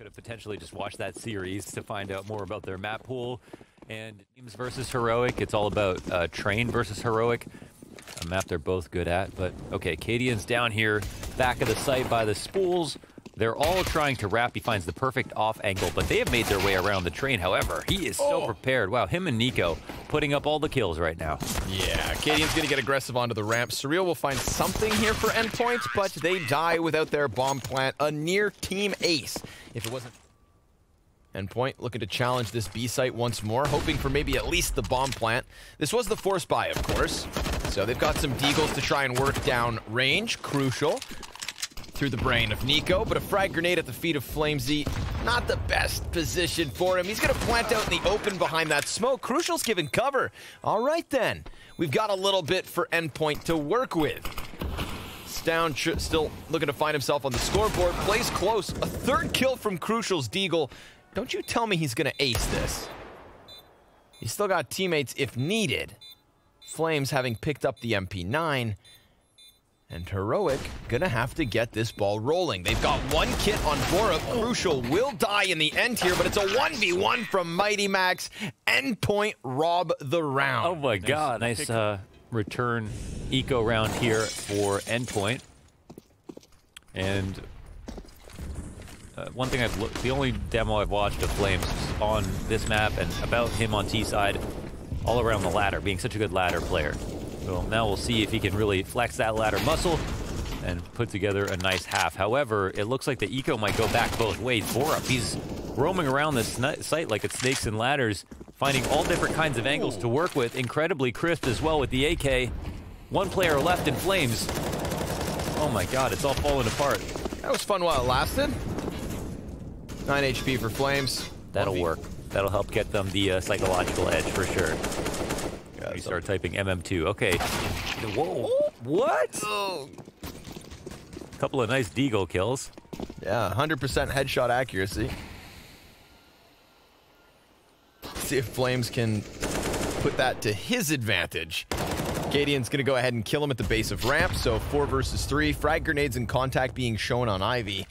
Could have potentially just watched that series to find out more about their map pool. And teams versus heroic, it's all about train versus heroic. A map they're both good at, but okay, Cadian's down here, back of the site by the spools. They're all trying to wrap. He finds the perfect off angle, but they have made their way around the train. However, he is so prepared. Wow, him and Niko putting up all the kills right now. Yeah, Cadian's going to get aggressive onto the ramp. Surreal will find something here for Endpoint, but they die without their bomb plant. A near team ace. If it wasn't... Endpoint looking to challenge this B site once more, hoping for maybe at least the bomb plant. This was the force buy, of course. So they've got some deagles to try and work down range. Crucial. Through the brain of Niko, but a frag grenade at the feet of Flamesy. Not the best position for him. He's going to plant out in the open behind that smoke. Crucial's giving cover. All right, then. We've got a little bit for Endpoint to work with. Down, still looking to find himself on the scoreboard. Plays close. A third kill from Crucial's deagle. Don't you tell me he's going to ace this. He's still got teammates if needed. Flames having picked up the MP9. And Heroic gonna have to get this ball rolling. They've got one kit on Bora. Crucial will die in the end here, but it's a 1v1 from Mighty Max. Endpoint rob the round. Oh my god, nice return eco round here for Endpoint. And one thing the only demo I've watched of Flames on this map and about him on T side, all around the ladder, being such a good ladder player. So now we'll see if he can really flex that ladder muscle and put together a nice half. However, it looks like the eco might go back both ways. Borup, he's roaming around this site like it's snakes and ladders, finding all different kinds of angles to work with. Incredibly crisp as well with the AK. One player left in Flames. Oh my god, it's all falling apart. That was fun while it lasted. 9 HP for Flames. That'll work. That'll help get them the psychological edge for sure. We start typing MM2. Okay. Whoa. What? Oh. Couple of nice deagle kills. Yeah, 100% headshot accuracy. See if Flames can put that to his advantage. Cadian's going to go ahead and kill him at the base of ramp. So 4 versus 3. Frag grenades in contact being shown on Ivy.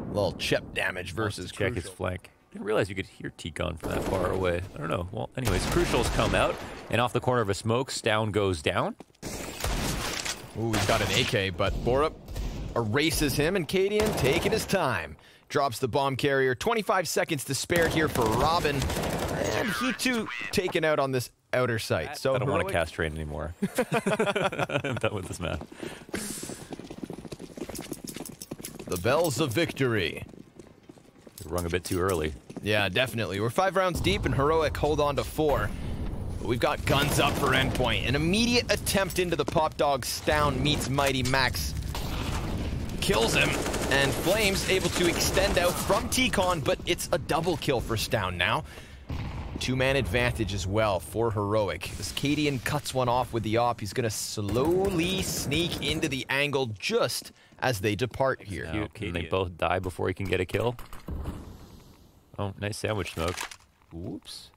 Little chip damage versus check his flank. Didn't realize you could hear T-Con from that far away. I don't know. Well, anyways, Crucial's come out, and off the corner of a smoke, Stown goes down. Ooh, he's got an AK, but Borup erases him, and Cadian taking his time. Drops the bomb carrier. 25 seconds to spare here for Robin. And he, too, taken out on this outer site. So I don't want to cast train anymore. I'm done with this map. The bells of victory. Rung a bit too early. Yeah, definitely. We're 5 rounds deep, and Heroic hold on to 4. But we've got guns up for Endpoint. An immediate attempt into the Pop Dog. Stown meets Mighty Max. Kills him, and Flames able to extend out from T-Con, but it's a double kill for Stown now. 2-man advantage as well for Heroic. As Cadian cuts one off with the op, he's going to slowly sneak into the angle just as they depart here. Now, can they both die before he can get a kill? Oh, nice sandwich smoke. Whoops.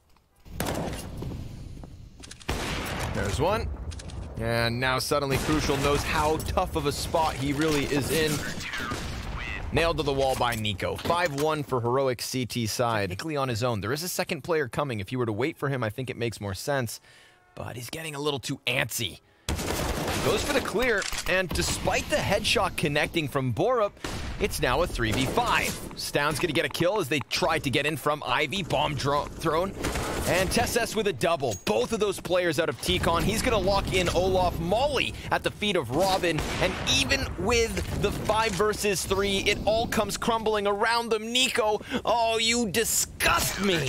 There's one. And now suddenly Crucial knows how tough of a spot he really is in. Nailed to the wall by Niko. 5-1 for Heroic CT side. Technically on his own. There is a second player coming. If you were to wait for him, I think it makes more sense. But he's getting a little too antsy. Goes for the clear, and despite the headshot connecting from Borup, it's now a 3v5. Stown's gonna get a kill as they try to get in from Ivy. Bomb thrown. And Tesses with a double. Both of those players out of T-Con. He's gonna lock in Olaf Molly at the feet of Robin. And even with the 5 versus 3, it all comes crumbling around them. Niko, oh, you disgust me.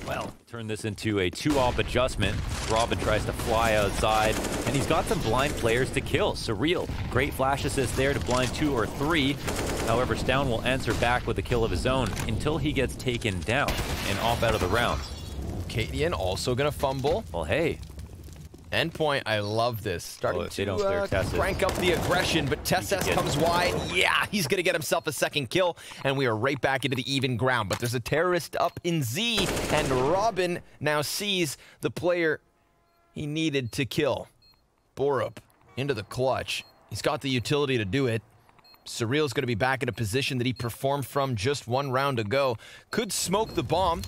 Well, turn this into a 2-op adjustment. Robin tries to fly outside, and he's got some blind players to kill. Surreal. Great flash assist there to blind 2 or 3. However, Stown will answer back with a kill of his own until he gets taken down and off out of the round. Cadian also gonna fumble. Well, hey. Endpoint, I love this. Starting to crank up the aggression, but Tesses comes wide. Yeah, he's going to get himself a second kill, and we are right back into the even ground. But there's a terrorist up in Z, and Robin now sees the player he needed to kill. Borup into the clutch. He's got the utility to do it. Surreal's going to be back in a position that he performed from just 1 round ago. Could smoke the bomb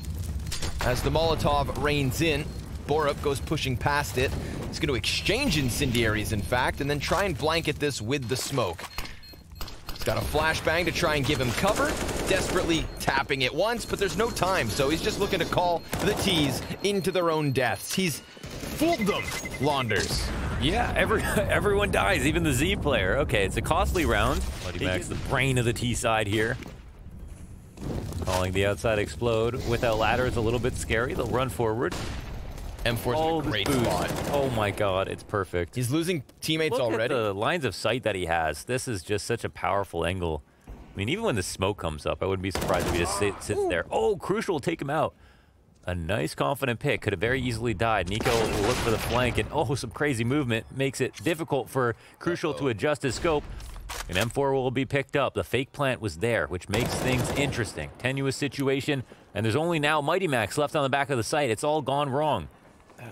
as the Molotov rains in. Borup goes pushing past it. He's going to exchange incendiaries, in fact, and then try and blanket this with the smoke. He's got a flashbang to try and give him cover. Desperately tapping it once, but there's no time, so he's just looking to call the T's into their own deaths. He's fooled them, Launders. Yeah, everyone dies, even the Z player. Okay, it's a costly round. Mighty Max, the brain of the T side here. Calling the outside explode without ladder is a little bit scary. They'll run forward. M4's in a great spot. Oh my god, it's perfect. He's losing teammates already. Look at the lines of sight that he has. This is just such a powerful angle. I mean, even when the smoke comes up, I wouldn't be surprised if he just sits there. Oh, Crucial will take him out. A nice, confident pick. Could have very easily died. Niko will look for the flank, and oh, some crazy movement makes it difficult for Crucial to adjust his scope. And M4 will be picked up. The fake plant was there, which makes things interesting. Tenuous situation, and there's only now Mighty Max left on the back of the site. It's all gone wrong.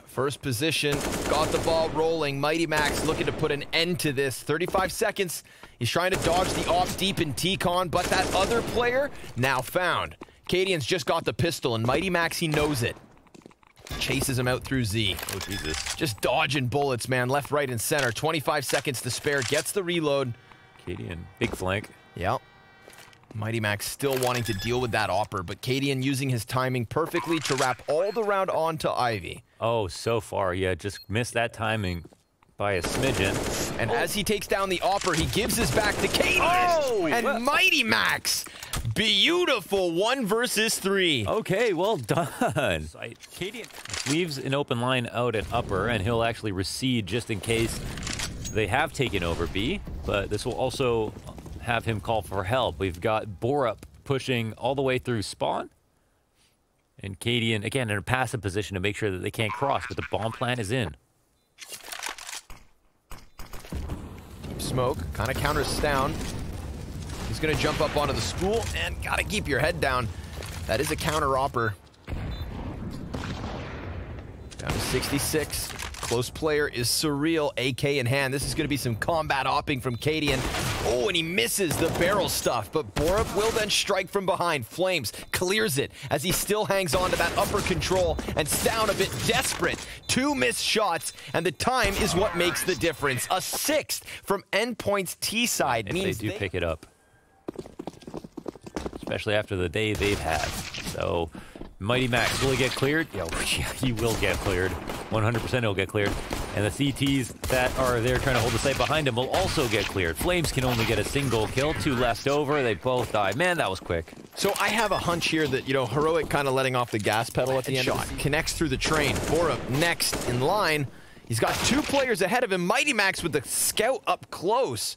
First position, got the ball rolling. Mighty Max looking to put an end to this. 35 seconds. He's trying to dodge the op deep in T-Con, but that other player now found. Cadian's just got the pistol, and Mighty Max, he knows it. Chases him out through Z. Oh, Jesus. Just dodging bullets, man. Left, right, and center. 25 seconds to spare. Gets the reload. Cadian, big flank. Yep. Mighty Max still wanting to deal with that opper, but Cadian using his timing perfectly to wrap all the round onto Ivy. Oh, so far, yeah, just missed that timing by a smidgen. And as he takes down the opper, he gives his back to Cadian. Oh, and Mighty Max, beautiful 1 versus 3. Okay, well done. Cadian leaves an open line out at upper, and he'll actually recede just in case they have taken over B, but this will also have him call for help. We've got Borup pushing all the way through spawn. And Cadian, again, in a passive position to make sure that they can't cross, but the bomb plant is in. Smoke, kind of counters down. He's going to jump up onto the spool, and got to keep your head down. That is a counter opper. Down to 66. Close player is Surreal, AK in hand. This is going to be some combat opping from Cadian. Oh, and he misses the barrel stuff, but Borup will then strike from behind. Flames clears it as he still hangs on to that upper control and down a bit desperate. 2 missed shots, and the time is what makes the difference. A 6th from Endpoint's T side if means they do pick it up, especially after the day they've had. So Mighty Max, will he get cleared? Yeah, he will get cleared. 100% he'll get cleared. And the CTs that are there trying to hold the site behind him will also get cleared. Flames can only get a single kill, 2 left over. They both die. Man, that was quick. So I have a hunch here that, you know, Heroic kind of letting off the gas pedal at the end. Shot connects through the train. Borup next in line. He's got 2 players ahead of him. Mighty Max with the scout up close.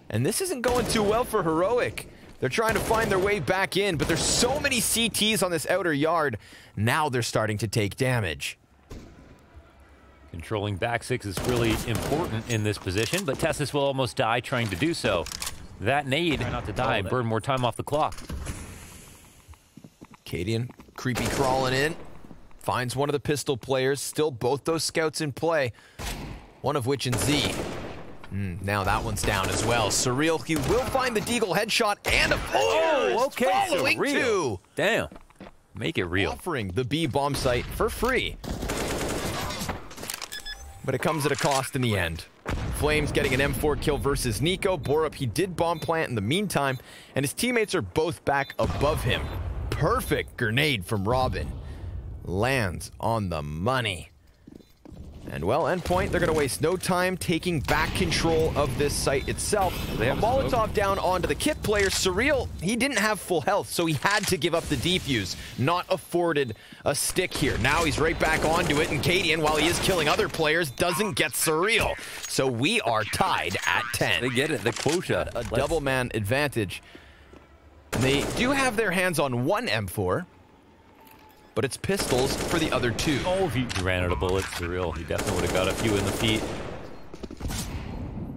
And this isn't going too well for Heroic. They're trying to find their way back in, but there's so many CTs on this outer yard. Now they're starting to take damage. Controlling back 6 is really important in this position, but Tessus will almost die trying to do so. That nade, try not to die, burn more time off the clock. Cadian, creepy crawling in. Finds one of the pistol players. Still both those scouts in play. One of which in Z. Now that one's down as well. Surreal, he will find the Deagle headshot and a okay, following Surreal. 2. Damn, make it real. Offering the B bomb site for free. But it comes at a cost in the end. Flames getting an M4 kill versus Niko. Borup, he did bomb plant in the meantime, and his teammates are both back above him. Perfect grenade from Robin. Lands on the money. And well, Endpoint, they're going to waste no time taking back control of this site itself. They have a Molotov down onto the kit player. Surreal, he didn't have full health, so he had to give up the defuse. Not afforded a stick here. Now he's right back onto it, and Cadian, while he is killing other players, doesn't get Surreal. So we are tied at 10. They get it, the quota. A double man advantage. And they do have their hands on 1 M4. But it's pistols for the other 2. Oh, he ran out of bullets. Surreal. He definitely would have got a few in the feet.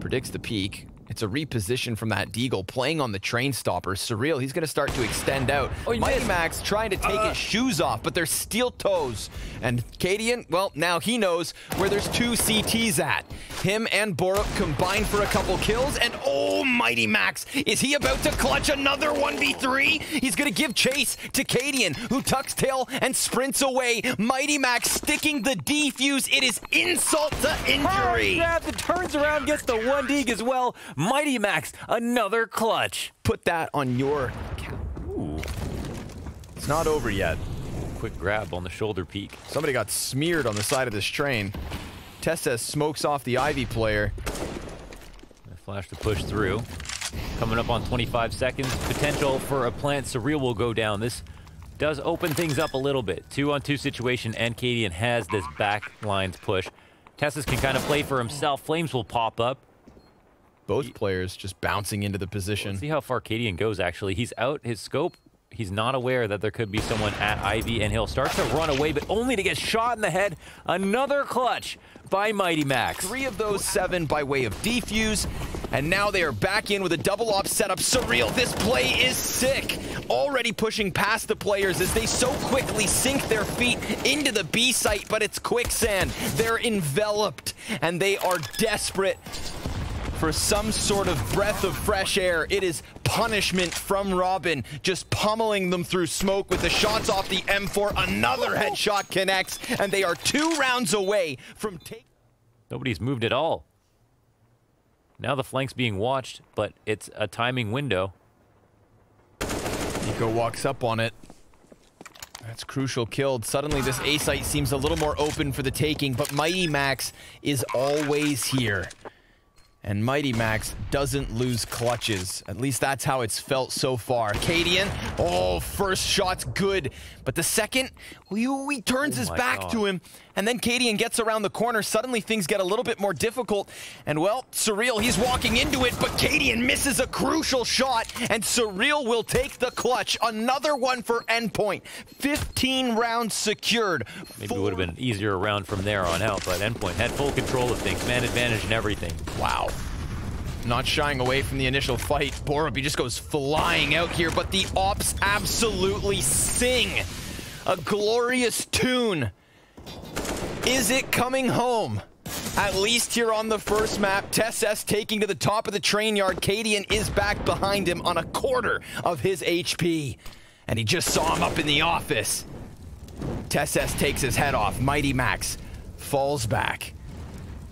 Predicts the peak. It's a reposition from that deagle playing on the train stopper. Surreal, he's going to start to extend out. Oh, Mighty Max trying to take his shoes off, but they're steel toes. And Cadian, well, now he knows where there's two CTs at. Him and Borup combine for a couple kills, and oh, Mighty Max, is he about to clutch another 1v3? He's going to give chase to Cadian, who tucks tail and sprints away. Mighty Max sticking the defuse. It is insult to injury. Grab the turns around, gets the 1 as well. Mighty Max, another clutch. Put that on your account. Ooh. It's not over yet. Quick grab on the shoulder peak. Somebody got smeared on the side of this train. Tessa smokes off the Ivy player. Flash to push through. Coming up on 25 seconds. Potential for a plant. Surreal will go down. This does open things up a little bit. 2-on-2 situation, and Cadian has this back lines push. Tessus can kind of play for himself. Flames will pop up. Both players just bouncing into the position. Let's see how far Cadian goes, actually. He's out his scope. He's not aware that there could be someone at Ivy, and he'll start to run away, but only to get shot in the head. Another clutch by Mighty Max. 3 of those 7 by way of defuse, and now they are back in with a double op setup. Surreal, this play is sick. Already pushing past the players as they so quickly sink their feet into the B site, but it's quicksand. They're enveloped, and they are desperate for some sort of breath of fresh air. It is punishment from Robin, just pummeling them through smoke with the shots off the M4. Another headshot connects, and they are 2 rounds away from taking. Nobody's moved at all. Now the flank's being watched, but it's a timing window. Niko walks up on it. That's crucial killed. Suddenly this A site seems a little more open for the taking, but Mighty Max is always here. And Mighty Max doesn't lose clutches. At least that's how it's felt so far. Cadian, oh, first shot's good. But the second, he turns his back to him. And then Cadian gets around the corner. Suddenly things get a little bit more difficult. And well, Surreal, he's walking into it, but Cadian misses a crucial shot. And Surreal will take the clutch. Another one for Endpoint. 15 rounds secured. Maybe it would have been an easier round from there on out, but Endpoint had full control of things. Man advantage and everything. Wow. Not shying away from the initial fight. Borup, he just goes flying out here, but the ops absolutely sing a glorious tune. Is it coming home? At least here on the first map, Tesses taking to the top of the train yard. Cadian is back behind him on a quarter of his HP. And he just saw him up in the office. Tesses takes his head off. Mighty Max falls back.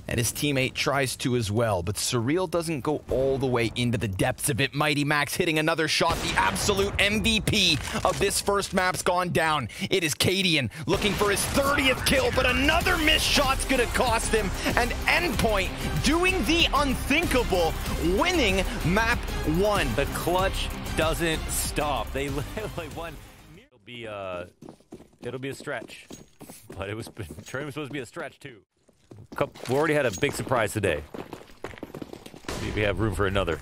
And his teammate tries to as well, but Surreal doesn't go all the way into the depths of it. Mighty Max hitting another shot. The absolute MVP of this first map's gone down. It is Cadian looking for his 30th kill, but another missed shot's gonna cost him. And Endpoint doing the unthinkable, winning map 1. The clutch doesn't stop. They literally won. It'll be a stretch, but it was train was supposed to be a stretch too. We already had a big surprise today. See if we have room for another.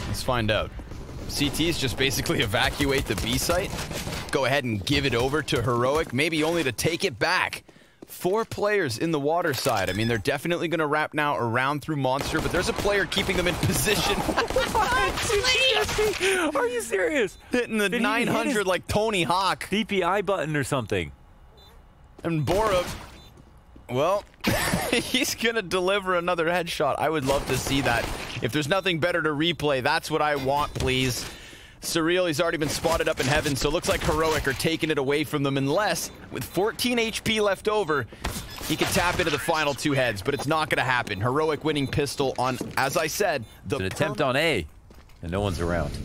Let's find out. CTs just basically evacuate the B site, go ahead and give it over to Heroic, maybe only to take it back. 4 players in the water side. I mean, they're definitely going to wrap now around through Monster, but there's a player keeping them in position. Are you serious? Hitting the 900 like Tony Hawk. DPI button or something. And Borup, well, he's going to deliver another headshot. I would love to see that. If there's nothing better to replay, that's what I want, please. Surreal, he's already been spotted up in heaven, so it looks like Heroic are taking it away from them, unless, with 14 HP left over, he could tap into the final 2 heads, but it's not going to happen. Heroic winning pistol on, as I said, the an attempt on A, and no one's around.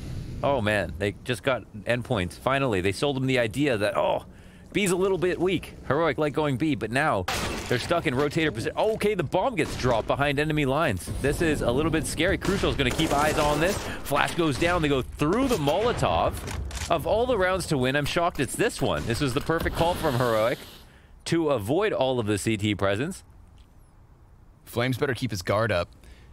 Oh, man, they just got endpoints. Finally, they sold him the idea that, oh, B's a little bit weak. Heroic like going B, but now they're stuck in rotator position. Oh, okay, the bomb gets dropped behind enemy lines. This is a little bit scary. Crucial's going to keep eyes on this. Flash goes down. They go through the Molotov. Of all the rounds to win, I'm shocked it's this one. This was the perfect call from Heroic to avoid all of the CT presence. Flames better keep his guard up.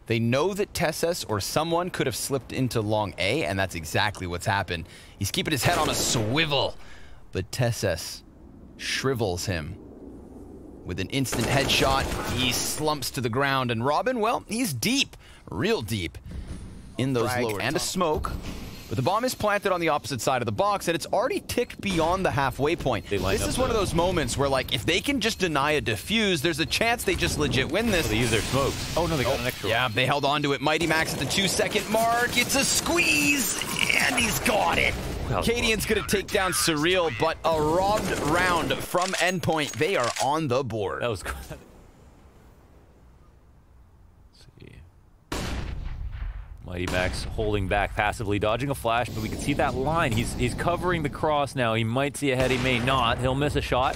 They know that Tesses or someone could have slipped into long A, and that's exactly what's happened. He's keeping his head on a swivel, but Tesses shrivels him. With an instant headshot, he slumps to the ground, and Robin, well, he's deep. real deep in those lower. And a smoke. But the bomb is planted on the opposite side of the box, and it's already ticked beyond the halfway point. This is one of those moments where, like, if they can just deny a defuse, there's a chance they just legit win this. They use their smokes. Oh, no, they got an extra Yeah, they held on to it. Mighty Max at the 2-second mark. It's a squeeze, and he's got it. Cadian's going to take down Surreal, but a robbed round from Endpoint. They are on the board. That was good. Mighty Max holding back, passively dodging a flash, but we can see that line. He's covering the cross now. He might see ahead, he may not. He'll miss a shot.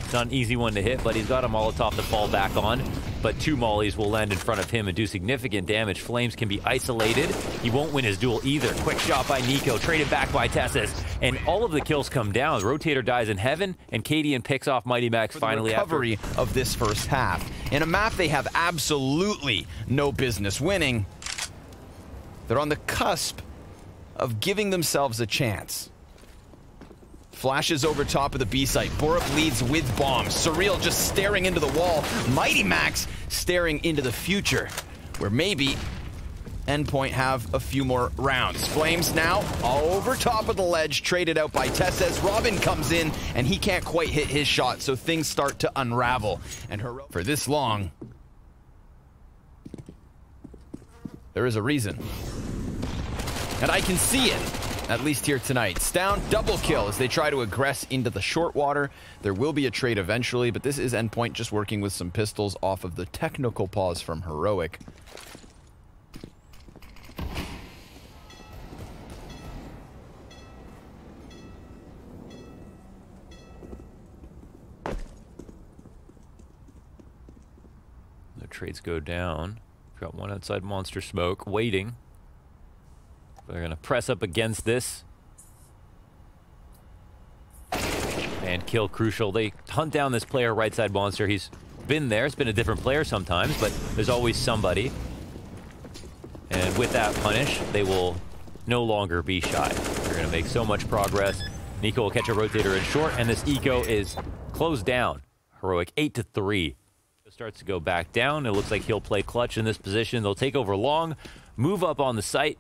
It's not an easy one to hit, but he's got a Molotov to fall back on. But 2 mollies will land in front of him and do significant damage. Flames can be isolated. He won't win his duel either. Quick shot by Niko, traded back by Tessus. And all of the kills come down. Rotator dies in heaven, and Cadian picks off Mighty Max finally after recovery of this first half. In a map they have absolutely no business winning. They're on the cusp of giving themselves a chance. Flashes over top of the B site. Borup leads with bombs. Surreal just staring into the wall. Mighty Max staring into the future, where maybe Endpoint have a few more rounds. Flames now over top of the ledge, traded out by Tess as Robin comes in, and he can't quite hit his shot, so things start to unravel. And for this long, there is a reason. And I can see it, at least here tonight. Stown, double kill as they try to aggress into the short water. There will be a trade eventually, but this is Endpoint just working with some pistols off of the technical pause from Heroic. The trades go down. Got one outside monster smoke, waiting. They're going to press up against this. And kill Crucial. They hunt down this player right side monster. He's been there. It's been a different player sometimes, but there's always somebody. And with that punish, they will no longer be shy. They're going to make so much progress. Niko will catch a rotator in short, and this eco is closed down. Heroic 8-3. Starts to go back down. It looks like he'll play clutch in this position. They'll take over long, move up on the site,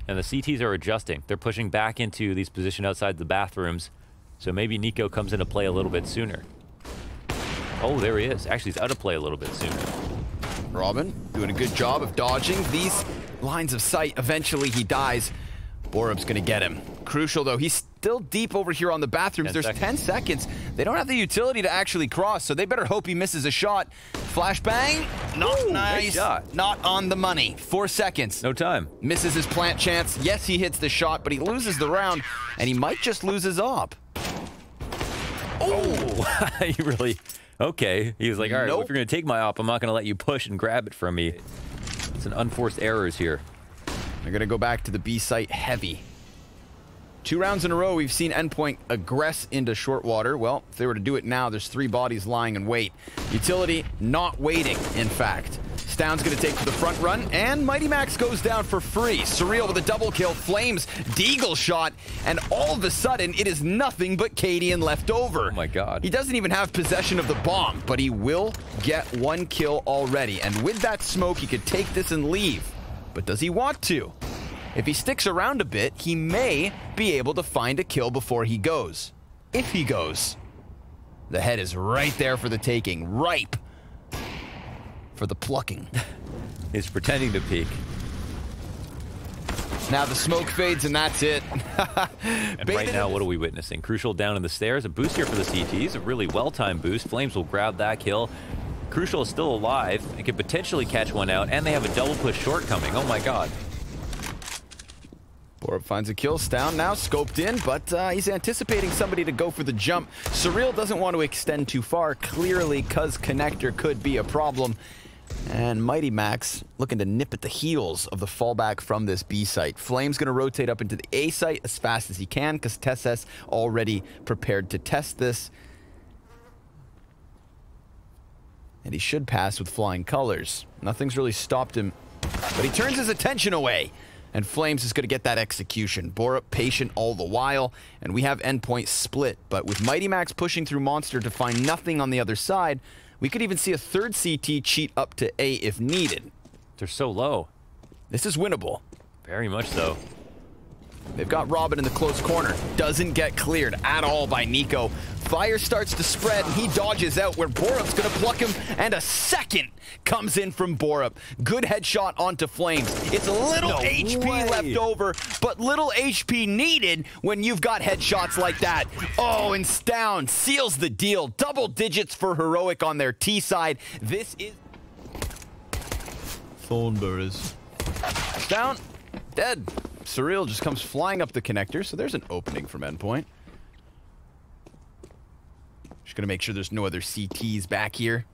and the CTs are adjusting. They're pushing back into these positions outside the bathrooms, so maybe Niko comes into play a little bit sooner. Oh, there he is. Actually, he's out of play a little bit sooner. Robin doing a good job of dodging these lines of sight. Eventually, he dies. Borup's going to get him. Crucial, though, he's still deep over here on the bathrooms. There's 10 seconds. They don't have the utility to actually cross, so they better hope he misses a shot. Flashbang. Not nice. Shot. Not on the money. 4 seconds. No time. Misses his plant chance. Yes, he hits the shot, but he loses the round, and he might just lose his op. Oh! He really... Okay. He was like, all right, well, if you're going to take my op, I'm not going to let you push and grab it from me. It's an unforced errors here. They're going to go back to the B site heavy. 2 rounds in a row, we've seen Endpoint aggress into short water. Well, if they were to do it now, there's 3 bodies lying in wait. Utility not waiting, in fact. Stown's going to take for the front run, and Mighty Max goes down for free. Surreal with a double kill, Flames, Deagle shot, and all of a sudden, it is nothing but Cadian left over. Oh my god. He doesn't even have possession of the bomb, but he will get 1 kill already. And with that smoke, he could take this and leave. But does he want to? If he sticks around a bit, he may be able to find a kill before he goes. If he goes. The head is right there for the taking. Ripe for the plucking. He's pretending to peek. Now the smoke fades and that's it. And right now, what are we witnessing? Crucial down in the stairs. A boost here for the CTs. A really well-timed boost. Flames will grab that kill. Crucial is still alive and could potentially catch one out, and they have a double push short coming. Oh my god. Borup finds a kill. Stown now scoped in, but he's anticipating somebody to go for the jump. Surreal doesn't want to extend too far, clearly, because connector could be a problem. And Mighty Max looking to nip at the heels of the fallback from this B site. Flame's going to rotate up into the A site as fast as he can, because Tessus already prepared to test this. And he should pass with flying colors. Nothing's really stopped him, but he turns his attention away. And Flames is going to get that execution. Borup patient all the while, and we have Endpoint split. But with Mighty Max pushing through Monster to find nothing on the other side, We could even see a third CT cheat up to A if needed. They're so low. This is winnable. Very much so. They've got Robin in the close corner. Doesn't get cleared at all by Niko. Fire starts to spread, and he dodges out where Borup's going to pluck him, and a second comes in from Borup. Good headshot onto Flames. It's a little HP left over, but little HP needed when you've got headshots like that. Oh, and Stown seals the deal. Double digits for Heroic on their T side. This is... Thornburys. Stown, dead. Surreal just comes flying up the connector, so there's an opening from Endpoint. Just gonna make sure there's no other CTs back here.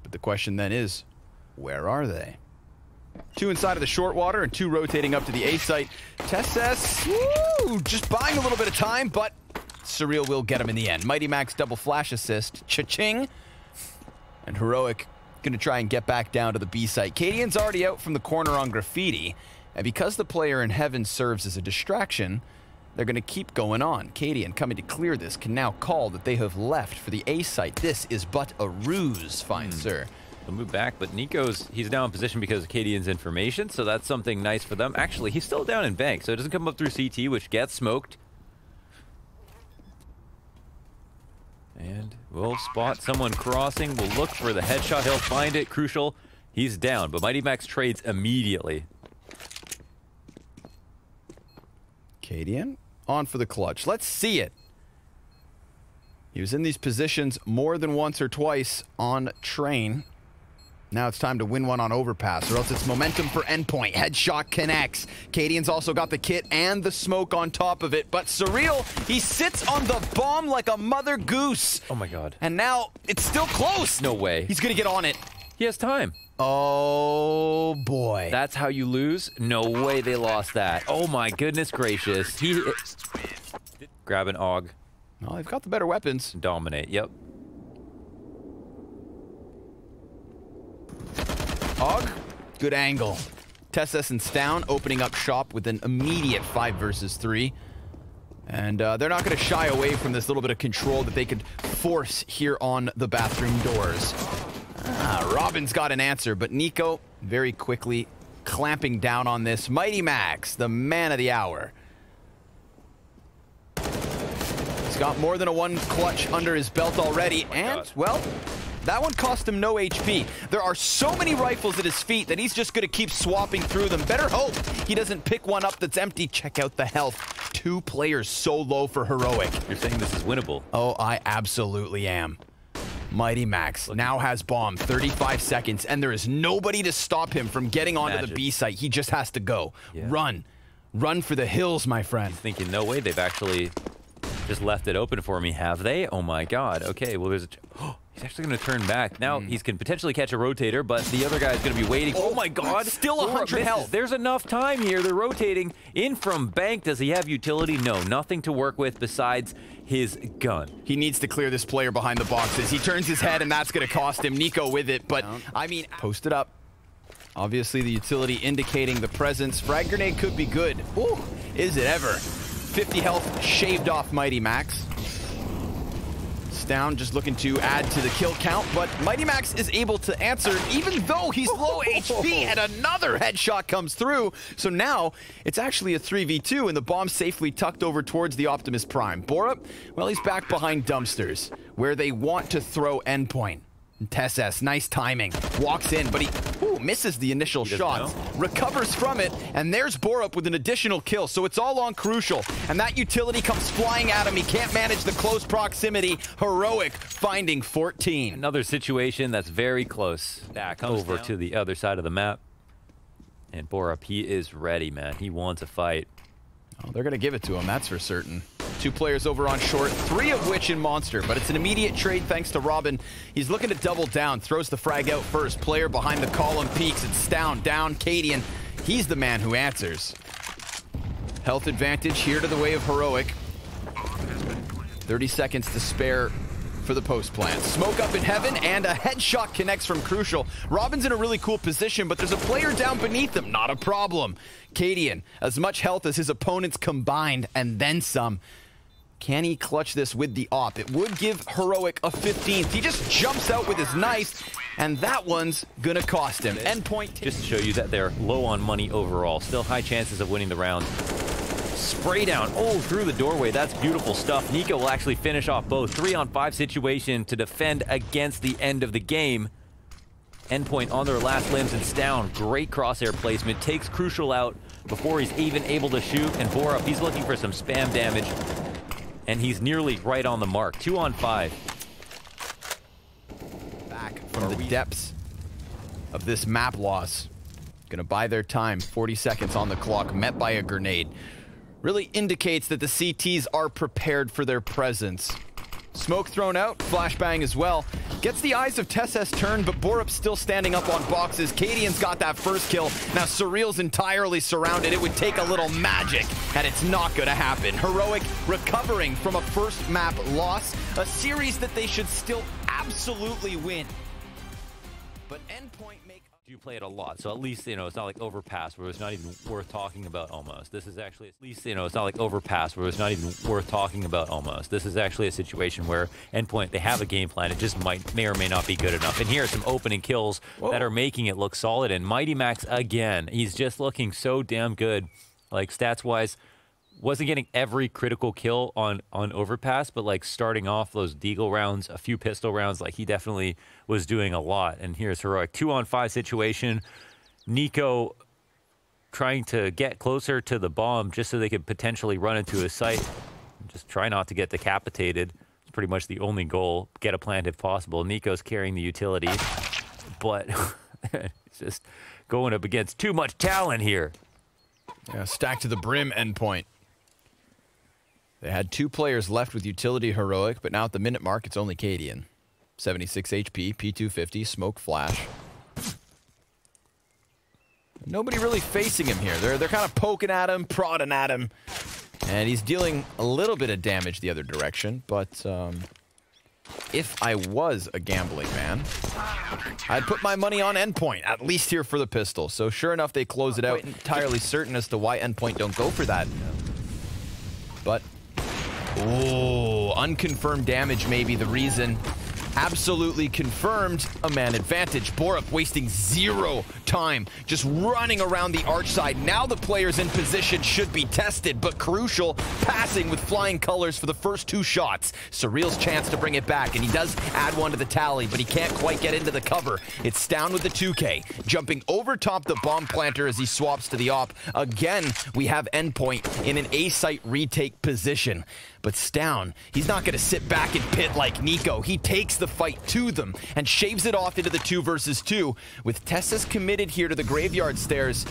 But the question then is, where are they? 2 inside of the short water and 2 rotating up to the A site. Tesses, woo, just buying a little bit of time, but Surreal will get him in the end. Mighty Max double flash assist, cha-ching. And Heroic gonna try and get back down to the B site. Cadian's already out from the corner on Graffiti. And because the player in heaven serves as a distraction, they're going to keep going on. Cadian, coming to clear this, can now call that they have left for the A site. This is but a ruse, fine sir. They'll move back, but he's now in position because of Cadian's information, so that's something nice for them. Actually, he's still down in bank, so it doesn't come up through CT, which gets smoked. And we'll spot someone crossing. We'll look for the headshot. He'll find it. Crucial. He's down, but Mighty Max trades immediately. Cadian on for the clutch. Let's see it. He was in these positions more than once or twice on train. Now it's time to win one on overpass, or else it's momentum for Endpoint. Headshot connects. Cadian's also got the kit and the smoke on top of it, but Surreal, he sits on the bomb like a mother goose. Oh my god. And now it's still close. No way. He's gonna get on it. He has time. Oh boy. That's how you lose? No way they lost that. Oh my goodness gracious. He grab an AUG. Well, they've got the better weapons. Dominate, yep. AUG, good angle. Tesses and Stown opening up shop with an immediate 5 versus 3. And they're not going to shy away from this little bit of control that they could force here on the bathroom doors. Robin's got an answer, but Niko very quickly clamping down on this. Mighty Max, the man of the hour. He's got more than a 1 clutch under his belt already, and, well, that one cost him no HP. There are so many rifles at his feet that he's just going to keep swapping through them. Better hope he doesn't pick one up that's empty. Check out the health. 2 players so low for Heroic. You're saying this is winnable? Oh, I absolutely am. Mighty Max now has bomb, 35 seconds, and there is nobody to stop him from getting onto the B site. He just has to go. Yeah. Run. Run for the hills, my friend. He's thinking, no way, they've actually just left it open for me, have they? Oh my god. Okay, well there's a... He's actually going to turn back. Now, he can potentially catch a rotator, but the other guy's going to be waiting. Oh my god! Still 100 health. There's enough time here. They're rotating in from bank. Does he have utility? No, nothing to work with besides his gun. He needs to clear this player behind the boxes. He turns his head, and that's going to cost him. Niko with it, but, I mean, post it up. Obviously, the utility indicating the presence. Frag grenade could be good. Ooh, is it ever? 50 health shaved off Mighty Max. Down, just looking to add to the kill count, but Mighty Max is able to answer even though he's low HP, and another headshot comes through. So now it's actually a 3v2, and the bomb safely tucked over towards the Optimus Prime. Borup, well, he's back behind dumpsters where they want to throw Endpoint. Tesses, nice timing, walks in, but he misses the initial shot, recovers from it, and there's Borup with an additional kill, so it's all on Crucial, and that utility comes flying at him. He can't manage the close proximity. Heroic finding 14. Another situation that's very close. That comes over to the other side of the map, and Borup, he is ready, man. He wants a fight. Oh, they're gonna give it to him, that's for certain. 2 players over on short, 3 of which in Monster, but it's an immediate trade thanks to Robin. He's looking to double down, throws the frag out first. Player behind the column peeks, it's down, Cadian. He's the man who answers. Health advantage here to the way of Heroic. 30 seconds to spare for the post plant. Smoke up in heaven, and a headshot connects from Crucial. Robin's in a really cool position, but there's a player down beneath him. Not a problem. Cadian, as much health as his opponents combined, and then some. Can he clutch this with the op? It would give Heroic a 15th. He just jumps out with his knife, and that one's gonna cost him. Endpoint. Just to show you that they're low on money overall. Still high chances of winning the round. Spray down, oh, through the doorway. That's beautiful stuff. Niko will actually finish off both. 3-on-5 situation to defend against the end of the game. Endpoint on their last limbs and down. Great crosshair placement. Takes Crucial out before he's even able to shoot. And Borup, he's looking for some spam damage. And he's nearly right on the mark. 2-on-5. Back from the depths of this map loss. Gonna buy their time. 40 seconds on the clock, met by a grenade. Really indicates that the CTs are prepared for their presence. Smoke thrown out, flashbang as well. Gets the eyes of TeSS turned, but Borup's still standing up on boxes. Cadian's got that first kill. Now Surreal's entirely surrounded. It would take a little magic, and it's not gonna happen. Heroic recovering from a first map loss, a series that they should still absolutely win. But Endpoint make... You play it a lot, so at least, you know, it's not like Overpass where it's not even worth talking about almost. This is actually, at least, you know, it's not like Overpass where it's not even worth talking about almost. This is actually a situation where Endpoint, they have a game plan, it just may or may not be good enough. And here are some opening kills that are making it look solid. And Mighty Max, again, he's just looking so damn good, like stats-wise. Wasn't getting every critical kill on Overpass, but like starting off those deagle rounds, a few pistol rounds, like he definitely was doing a lot. And here's Heroic 2-on-5 situation. Niko trying to get closer to the bomb just so they could potentially run into his site. Just try not to get decapitated. It's pretty much the only goal. Get a plant if possible. Niko's carrying the utility, but it's just going up against too much talent here. Yeah, stacked to the brim. Endpoint. They had 2 players left with utility Heroic, but now at the minute mark, it's only Cadian. 76 HP, P250, smoke flash. Nobody really facing him here. They're kind of poking at him, prodding at him. And he's dealing a little bit of damage the other direction, but if I was a gambling man, I'd put my money on Endpoint, at least here for the pistol. So sure enough, they close it out. Entirely certain as to why Endpoint don't go for that. But, oh, unconfirmed damage may be the reason. Absolutely confirmed a man advantage. Borup wasting 0 time, just running around the arch side. Now the players in position should be tested, but Crucial passing with flying colors for the first 2 shots. Surreal's chance to bring it back, and he does add 1 to the tally, but he can't quite get into the cover. It's down with the 2K, jumping over top the bomb planter as he swaps to the op. Again, we have Endpoint in an A-site retake position. But Stown, he's not going to sit back and pit like Niko. He takes the fight to them and shaves it off into the 2 versus 2. With TeSS committed here to the graveyard stairs,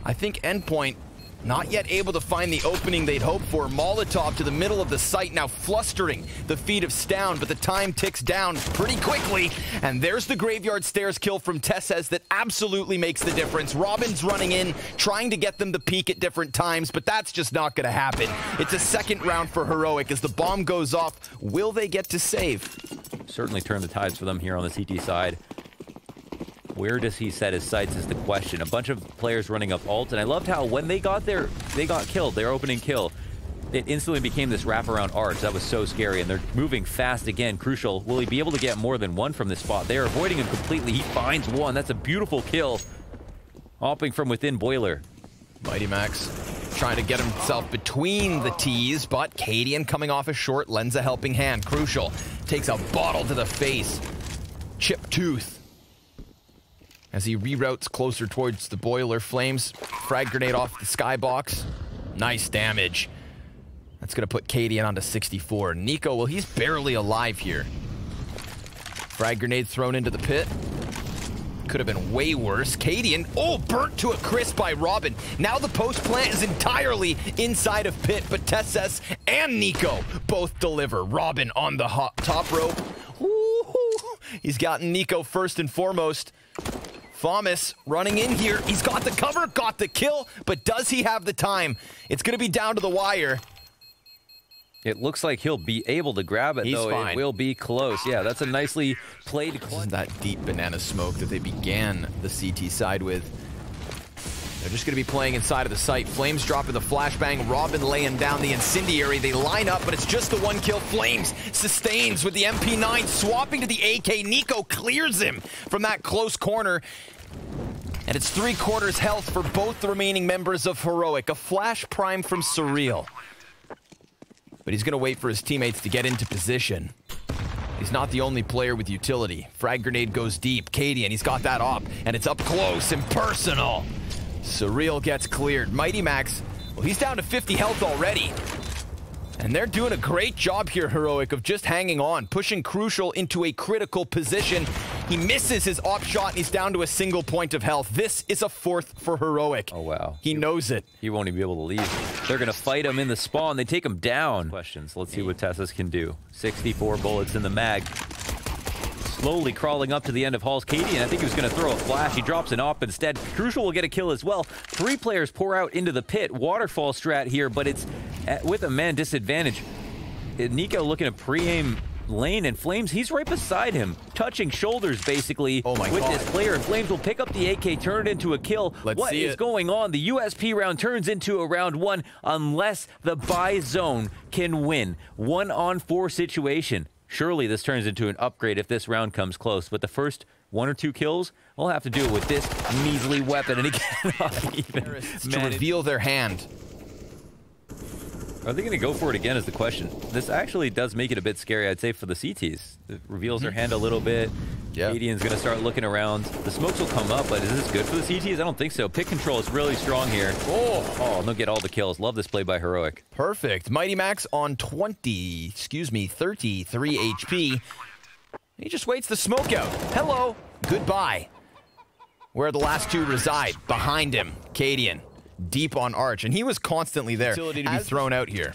I think Endpoint not yet able to find the opening they'd hoped for. Molotov to the middle of the site, now flustering the feet of Stown, but the time ticks down pretty quickly. And there's the graveyard stairs kill from TeSS that absolutely makes the difference. Robin's running in, trying to get them to peek at different times, but that's just not going to happen. It's a second round for Heroic as the bomb goes off. Will they get to save? Certainly turn the tides for them here on the CT side. Where does he set his sights is the question. A bunch of players running up ult, and I loved how when they got killed, their opening kill, it instantly became this wraparound arch. That was so scary, and they're moving fast again. Crucial, will he be able to get more than 1 from this spot? They're avoiding him completely. He finds 1. That's a beautiful kill. Hopping from within Boiler. Mighty Max trying to get himself between the T's, but Cadian coming off a short lends a helping hand. Crucial takes a bottle to the face. Chip tooth. As he reroutes closer towards the Boiler, Flames frag grenade off the skybox. Nice damage. That's going to put Cadian onto 64. Niko, well, he's barely alive here. Frag grenade thrown into the pit. Could have been way worse. Cadian, oh, burnt to a crisp by Robin. Now the post plant is entirely inside of pit, but TeSS and Niko both deliver. Robin on the top rope. Ooh, he's gotten Niko first and foremost. Thomas running in here. He's got the cover, got the kill, but does he have the time? It's going to be down to the wire. It looks like he'll be able to grab it, though. Fine. It will be close. Yeah, that's a nicely played. This is that deep banana smoke that they began the CT side with. They're just going to be playing inside of the site. Flames dropping the flashbang. Robin laying down the incendiary. They line up, but it's just the one kill. Flames sustains with the MP9, swapping to the AK. Niko clears him from that close corner. And it's 3/4 health for both the remaining members of Heroic. A flash prime from Surreal. But he's going to wait for his teammates to get into position. He's not the only player with utility. Frag grenade goes deep. Cadian, he's got that op, and it's up close and personal. Surreal gets cleared. Mighty Max, well, he's down to 50 health already. And they're doing a great job here, Heroic, of just hanging on, pushing Crucial into a critical position. He misses his op shot, and he's down to a single point of health. This is a 4th for Heroic. Oh, wow. He knows it. He won't even be able to leave. They're going to fight him in the spawn. They take him down. Questions. Let's see what Tessus can do. 64 bullets in the mag. Slowly crawling up to the end of Hall's Cadian. I think he was going to throw a flash. He drops an op instead. Crucial will get a kill as well. 3 players pour out into the pit. Waterfall strat here, but it's with a man disadvantage. Niko looking to pre-aim lane, and Flames, he's right beside him, touching shoulders basically with this player. And Flames will pick up the AK, turn it into a kill. What is going on? The USP round turns into a round 1 unless the buy zone can win. 1-on-4 situation. Surely this turns into an upgrade if this round comes close, but the first 1 or 2 kills, we'll have to do it with this measly weapon, and he cannot even to reveal their hand. Are they going to go for it again is the question. This actually does make it a bit scary, I'd say, for the CTs. It reveals their hand a little bit. Cadian's going to start looking around. The smokes will come up, but is this good for the CTs? I don't think so. Pick control is really strong here. Oh, they'll get all the kills. Love this play by Heroic. Perfect. Mighty Max on 33 HP. He just waits the smoke out. Hello. Goodbye. Where the last 2 reside. Behind him. Cadian. Deep on Arch. And he was constantly there. Utility to be thrown out here.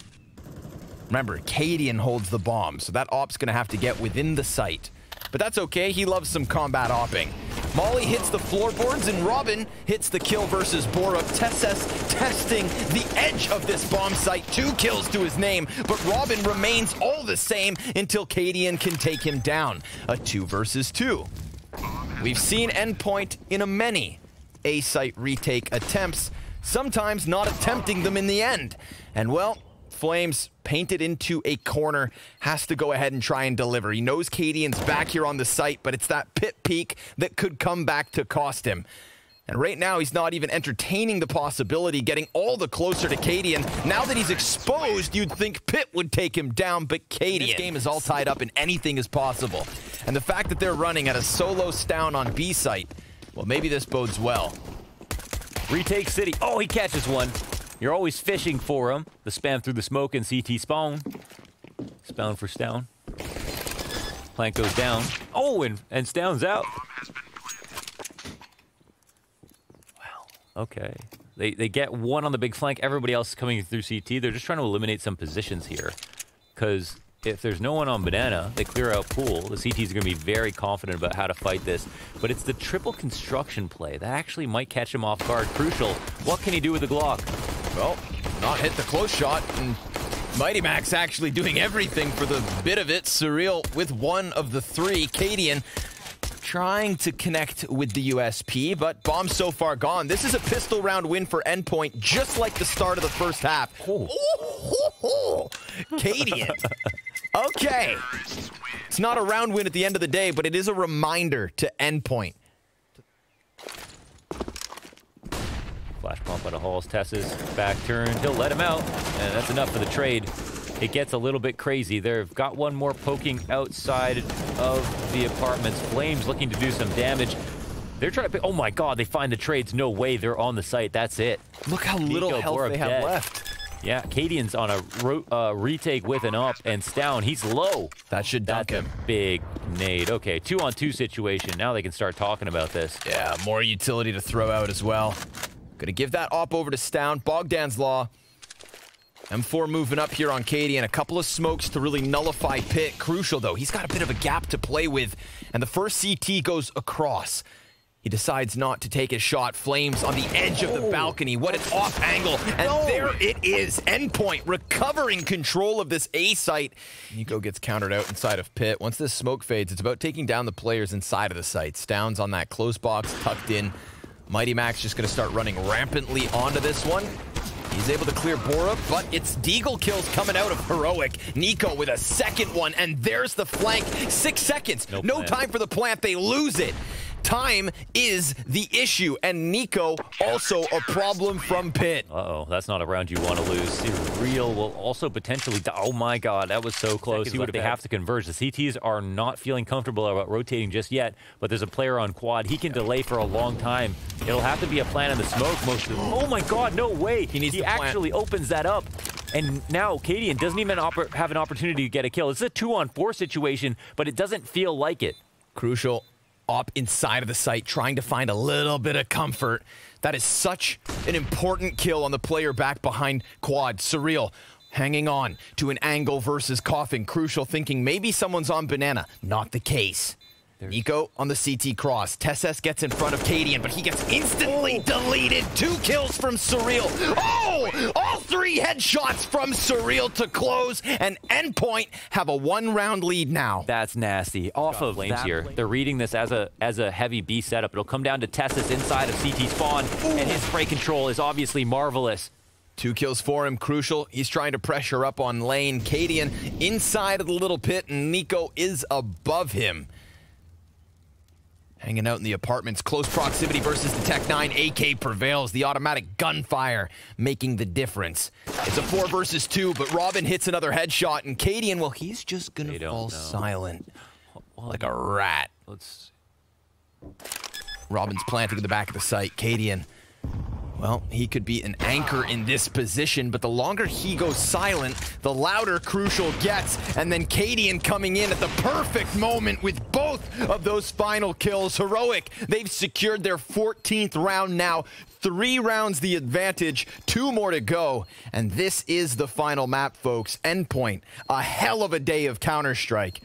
Remember, Cadian holds the bomb, so that op's going to have to get within the site. But that's okay. He loves some combat opping. Molly hits the floorboards, and Robin hits the kill versus Borup. Tessus testing the edge of this bomb site. 2 kills to his name, but Robin remains all the same until Cadian can take him down. A 2 versus 2. We've seen Endpoint in a many A-site retake attempts, sometimes not attempting them in the end. And well, Flames painted into a corner, has to go ahead and try and deliver. He knows Cadian's back here on the site, but it's that pit peak that could come back to cost him. And right now, he's not even entertaining the possibility, getting all the closer to Cadian. Now that he's exposed, you'd think Pit would take him down, but Cadian. This game is all tied up and anything is possible. And the fact that they're running at a solo stown on B site, well, maybe this bodes well. Retake City. Oh, he catches one. You're always fishing for him. The spam through the smoke and CT spawn. Spawn for Stown. Plank goes down. Oh, and Stown's out. Wow. Okay. They get one on the big flank. Everybody else is coming through CT. They're just trying to eliminate some positions here. Because if there's no one on Banana, they clear out pool. The CTs are going to be very confident about how to fight this. But it's the triple construction play that actually might catch him off guard. Crucial. What can he do with the Glock? Well, not hit the close shot, and Mighty Max actually doing everything for the bit of it. Surreal with one of the 3. Cadian trying to connect with the USP, but bomb so far gone. This is a pistol round win for Endpoint, just like the start of the first half. Cadian. Okay. It's not a round win at the end of the day, but it is a reminder to Endpoint. Flash pump out of Hall's Tessus. Back turn. He'll let him out. And that's enough for the trade. It gets a little bit crazy. They've got one more poking outside of the apartments. Flames looking to do some damage. They're trying to pick. Oh my god, they find the trades. No way, they're on the site. That's it. Look how little health they have left. Yeah, Cadian's on a retake with an up, and Stown, he's low. That should dunk him. Big nade. Okay, 2-on-2 situation. Now they can start talking about this. Yeah, more utility to throw out as well. Gonna give that op over to Stown. Bogdan's Law. M4 moving up here on Cadian. A couple of smokes to really nullify Pit. Crucial, though. He's got a bit of a gap to play with. And the first CT goes across. He decides not to take his shot. Flames on the edge of the balcony. What an off angle. And there it is. Endpoint recovering control of this A site. Niko gets countered out inside of Pit. Once this smoke fades, it's about taking down the players inside of the site. Stown's on that close box, tucked in. Mighty Max just going to start running rampantly onto this one. He's able to clear Bora, but it's Deagle kills coming out of Heroic. niko with a second one, and there's the flank. 6 seconds. No time for the plant. They lose it. Time is the issue, and niko also a problem from Pit. Uh-oh, that's not a round you want to lose. Surreal will also potentially die. Oh my god, that was so close. They have to converge. The CTs are not feeling comfortable about rotating just yet, but there's a player on quad. He can delay for a long time. It'll have to be a plant in the smoke most of the... Oh my god, no way! He actually opens that up. And now Cadian doesn't even have an opportunity to get a kill. It's a 2-on-4 situation, but it doesn't feel like it. Crucial. Up inside of the site, trying to find a little bit of comfort. That is such an important kill on the player back behind quad. Surreal hanging on to an angle versus coughing. Crucial thinking maybe someone's on banana. Not the case. niko on the CT cross. Tesses gets in front of Cadian, but he gets instantly deleted. 2 kills from Surreal. Oh! All 3 headshots from Surreal to close, and Endpoint have a 1-round lead now. That's nasty. Off of flames here. They're reading this as a heavy B setup. It'll come down to Tesses inside of CT spawn, and his spray control is obviously marvelous. 2 kills for him. Crucial. He's trying to pressure up on lane. Cadian inside of the little pit, and niko is above him. Hanging out in the apartments, close proximity versus the Tech 9. AK prevails, the automatic gunfire making the difference. It's a 4 versus 2, but Robin hits another headshot, and Cadian, well, he's just gonna fall silent like a rat. Robin's planting in the back of the site. Cadian, well, he could be an anchor in this position, but the longer he goes silent, the louder Crucial gets. And then Cadian coming in at the perfect moment with both of those final kills. Heroic, they've secured their 14th round now. 3 rounds the advantage, 2 more to go. And this is the final map, folks. Endpoint, a hell of a day of Counter-Strike.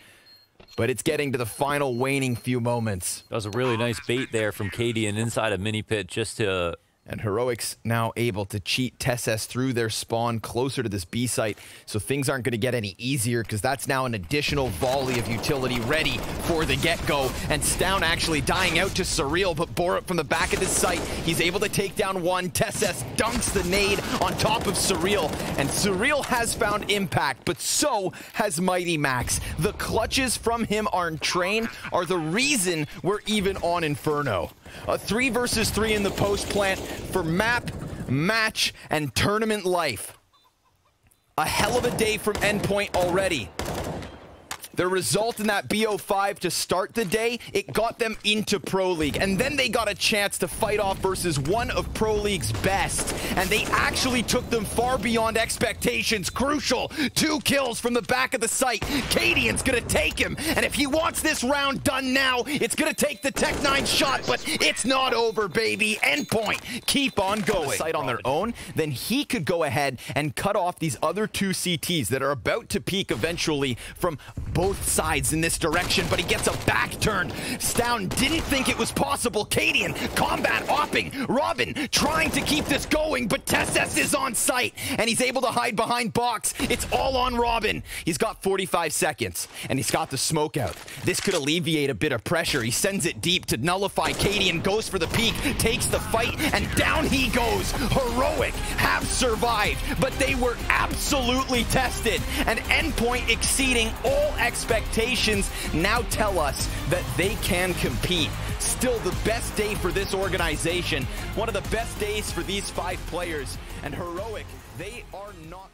But it's getting to the final waning few moments. That was a really nice bait there from Cadian inside a mini pit just to... And Heroic's now able to cheat Tesses through their spawn closer to this B site, so things aren't going to get any easier, because that's now an additional volley of utility ready for the get-go. And Stown actually dying out to Surreal, but Borup from the back of this site, he's able to take down one. Tesses dunks the nade on top of Surreal, and Surreal has found impact, but so has Mighty Max. The clutches from him on Train are the reason we're even on Inferno. A 3 versus 3 in the post plant for map, match, and tournament life. A hell of a day from Endpoint already. The result in that BO5 to start the day, it got them into Pro League. And then they got a chance to fight off versus one of Pro League's best. And they actually took them far beyond expectations. Crucial, 2 kills from the back of the site. Cadian's gonna take him. And if he wants this round done now, it's gonna take the Tech 9 shot, but it's not over, baby. Endpoint, keep on going. Site on their own, then he could go ahead and cut off these other 2 CTs that are about to peak eventually from both sides in this direction, but he gets a back turn. Stown didn't think it was possible. Cadian, combat opping. Robin trying to keep this going, but Tesses is on site, and he's able to hide behind box. It's all on Robin. He's got 45 seconds, and he's got the smoke out. This could alleviate a bit of pressure. He sends it deep to nullify. Cadian goes for the peak, takes the fight, and down he goes. Heroic have survived, but they were absolutely tested, and Endpoint exceeding all expectations now tell us that they can compete. Still the best day for this organization, one of the best days for these 5 players, and Heroic, they are not